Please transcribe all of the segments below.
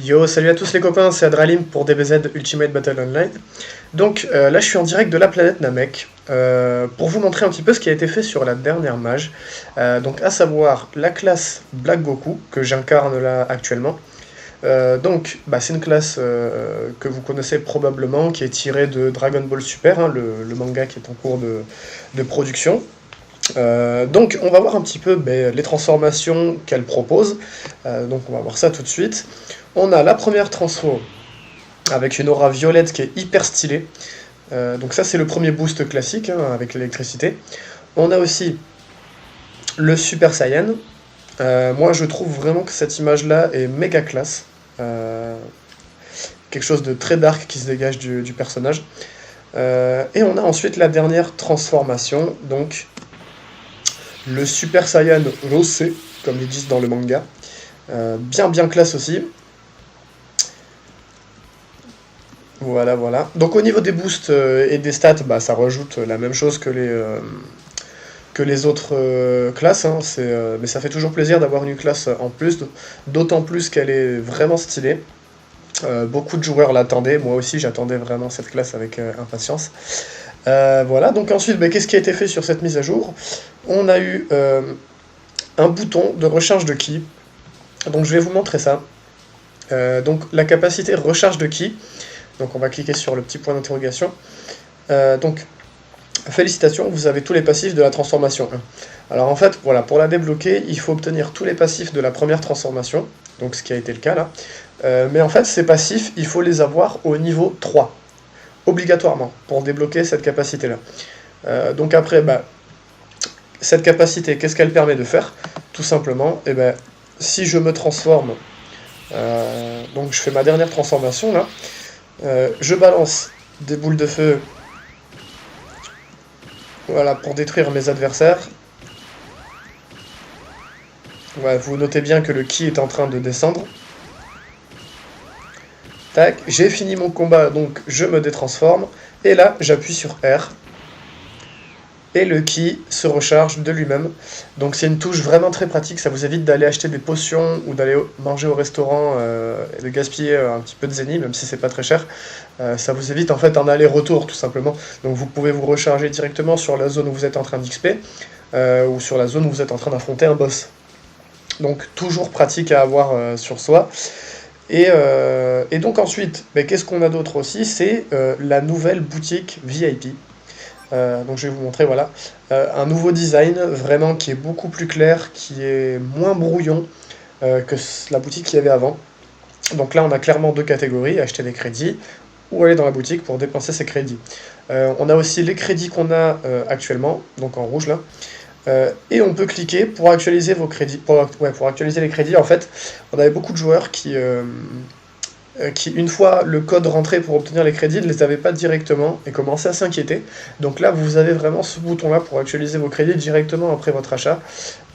Yo, salut à tous les copains, c'est Adralim pour DBZ Ultimate Battle Online. Donc là je suis en direct de la planète Namek pour vous montrer un petit peu ce qui a été fait sur la dernière mage. Donc à savoir la classe Black Goku que j'incarne là actuellement. C'est une classe que vous connaissez probablement, qui est tirée de Dragon Ball Super, hein, le manga qui est en cours de production. Donc on va voir un petit peu les transformations qu'elle propose. Donc on va voir ça tout de suite. On a la première transfo avec une aura violette qui est hyper stylée. Donc ça c'est le premier boost classique hein, avec l'électricité. On a aussi le Super Saiyan. Moi je trouve vraiment que cette image là est méga classe. Quelque chose de très dark qui se dégage du personnage. Et on a ensuite la dernière transformation, donc le Super Saiyan Rosé, comme ils disent dans le manga. Bien classe aussi. Voilà. Donc au niveau des boosts et des stats, ça rajoute la même chose que les autres classes. Hein. Mais ça fait toujours plaisir d'avoir une classe en plus, d'autant plus qu'elle est vraiment stylée. Beaucoup de joueurs l'attendaient, moi aussi j'attendais vraiment cette classe avec impatience. Voilà, donc ensuite, qu'est-ce qui a été fait sur cette mise à jour? On a eu un bouton de recharge de ki. Donc je vais vous montrer ça. Donc la capacité recharge de ki. Donc on va cliquer sur le petit point d'interrogation. Donc félicitations, vous avez tous les passifs de la transformation 1. Alors en fait, voilà, pour la débloquer, il faut obtenir tous les passifs de la première transformation. Donc ce qui a été le cas là. Mais en fait, ces passifs, il faut les avoir au niveau 3. Obligatoirement, pour débloquer cette capacité-là. Donc après, cette capacité, qu'est-ce qu'elle permet de faire? Tout simplement, si je me transforme, donc je fais ma dernière transformation là, je balance des boules de feu, voilà, pour détruire mes adversaires. Ouais, vous notez bien que le ki est en train de descendre. Tac, j'ai fini mon combat, donc je me détransforme. Et là, j'appuie sur R. Et le ki se recharge de lui-même. Donc c'est une touche vraiment très pratique, ça vous évite d'aller acheter des potions ou d'aller manger au restaurant et de gaspiller un petit peu de zeni, même si c'est pas très cher. Ça vous évite en fait un aller-retour tout simplement. Donc vous pouvez vous recharger directement sur la zone où vous êtes en train d'XP ou sur la zone où vous êtes en train d'affronter un boss. Donc toujours pratique à avoir sur soi. Et donc ensuite, qu'est-ce qu'on a d'autre aussi? C'est la nouvelle boutique VIP. Donc je vais vous montrer, voilà, un nouveau design, vraiment, qui est beaucoup plus clair, qui est moins brouillon que la boutique qu'il y avait avant. Donc là, on a clairement deux catégories, acheter des crédits ou aller dans la boutique pour dépenser ses crédits. On a aussi les crédits qu'on a actuellement, donc en rouge là. Et on peut cliquer pour actualiser vos crédits. Pour actualiser les crédits, en fait, on avait beaucoup de joueurs qui, une fois le code rentré pour obtenir les crédits, ne les avaient pas directement et commençaient à s'inquiéter. Donc là, vous avez vraiment ce bouton-là pour actualiser vos crédits directement après votre achat,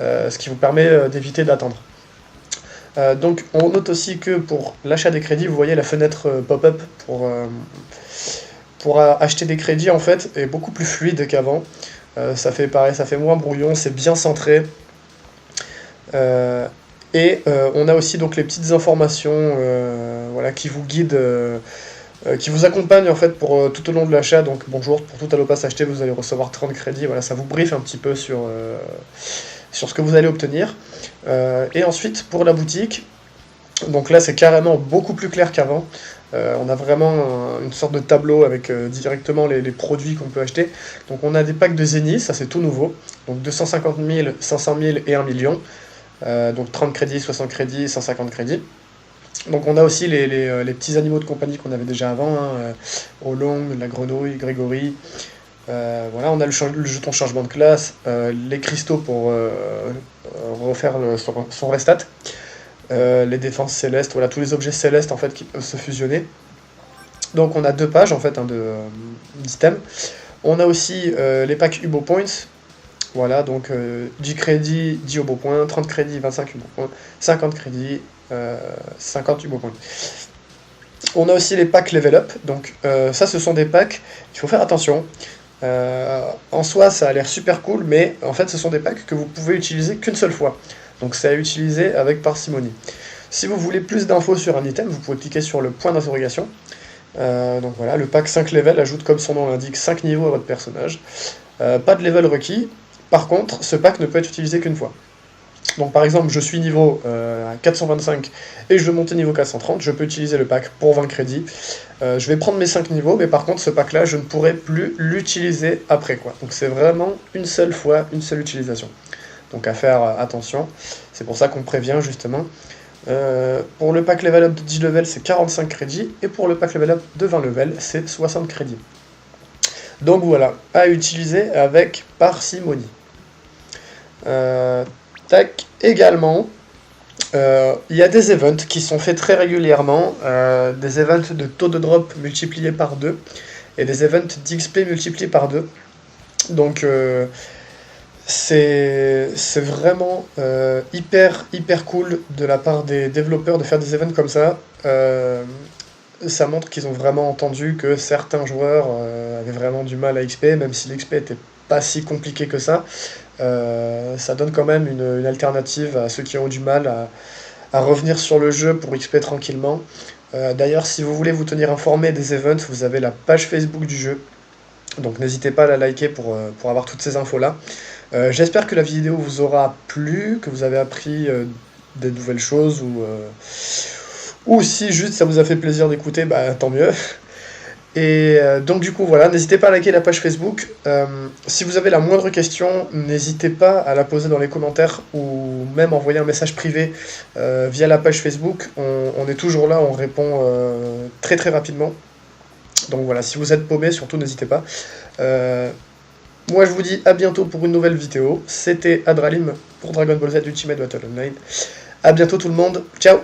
ce qui vous permet d'éviter d'attendre. Donc on note aussi que pour l'achat des crédits, vous voyez la fenêtre pop-up pour acheter des crédits, en fait, est beaucoup plus fluide qu'avant. Ça fait pareil, ça fait moins brouillon, c'est bien centré. On a aussi donc les petites informations voilà, qui vous guident, qui vous accompagnent en fait pour tout au long de l'achat. Donc bonjour, pour tout Allopass acheté, vous allez recevoir 30 crédits. Voilà, ça vous briefe un petit peu sur ce que vous allez obtenir. Et ensuite pour la boutique, donc là c'est carrément beaucoup plus clair qu'avant. On a vraiment une sorte de tableau avec directement les produits qu'on peut acheter. Donc on a des packs de Zeni, ça c'est tout nouveau. Donc 250 000, 500 000 et 1 million. Donc 30 crédits, 60 crédits, 150 crédits. Donc on a aussi les petits animaux de compagnie qu'on avait déjà avant, hein, Olong, la grenouille, Grégory. Voilà, on a le jeton changement de classe, les cristaux pour refaire son restat. Les défenses célestes, voilà, tous les objets célestes en fait qui peuvent se fusionner. Donc on a deux pages en fait d'items. On a aussi les packs Hubo Points. Voilà, donc 10 crédits, 10 Hubo Points, 30 crédits, 25 Hubo Points, 50 crédits, 50 Hubo Points. On a aussi les packs Level Up. Donc ça, ce sont des packs, il faut faire attention. En soi, ça a l'air super cool, mais en fait, ce sont des packs que vous pouvez utiliser qu'une seule fois. Donc c'est à utiliser avec parcimonie. Si vous voulez plus d'infos sur un item, vous pouvez cliquer sur le point d'interrogation. Donc voilà, le pack 5 levels ajoute, comme son nom l'indique, 5 niveaux à votre personnage. Pas de level requis. Par contre, ce pack ne peut être utilisé qu'une fois. Donc par exemple, je suis niveau 425 et je veux monter niveau 430, je peux utiliser le pack pour 20 crédits. Je vais prendre mes 5 niveaux, mais par contre ce pack là, je ne pourrai plus l'utiliser après, quoi. Donc c'est vraiment une seule fois, une seule utilisation. Donc à faire attention, c'est pour ça qu'on prévient justement. Pour le pack level up de 10 levels, c'est 45 crédits, et pour le pack level up de 20 levels, c'est 60 crédits. Donc voilà, à utiliser avec parcimonie. Tac, également, il y a des events qui sont faits très régulièrement, des events de taux de drop multipliés par 2, et des events d'XP multipliés par 2. Donc c'est vraiment hyper cool de la part des développeurs de faire des events comme ça. Ça montre qu'ils ont vraiment entendu que certains joueurs avaient vraiment du mal à XP, même si l'XP était pas si compliqué que ça. Ça donne quand même une alternative à ceux qui ont du mal à revenir sur le jeu pour XP tranquillement. D'ailleurs, si vous voulez vous tenir informé des events, vous avez la page Facebook du jeu. Donc n'hésitez pas à la liker pour avoir toutes ces infos-là. J'espère que la vidéo vous aura plu, que vous avez appris des nouvelles choses, ou si juste ça vous a fait plaisir d'écouter, bah tant mieux. Et donc du coup voilà, n'hésitez pas à liker la page Facebook. Si vous avez la moindre question, n'hésitez pas à la poser dans les commentaires ou même envoyer un message privé via la page Facebook. On est toujours là, on répond très rapidement. Donc voilà, si vous êtes paumé, surtout n'hésitez pas. Moi je vous dis à bientôt pour une nouvelle vidéo. C'était Adralim pour Dragon Ball Z Ultimate Battle Online. A bientôt tout le monde, ciao!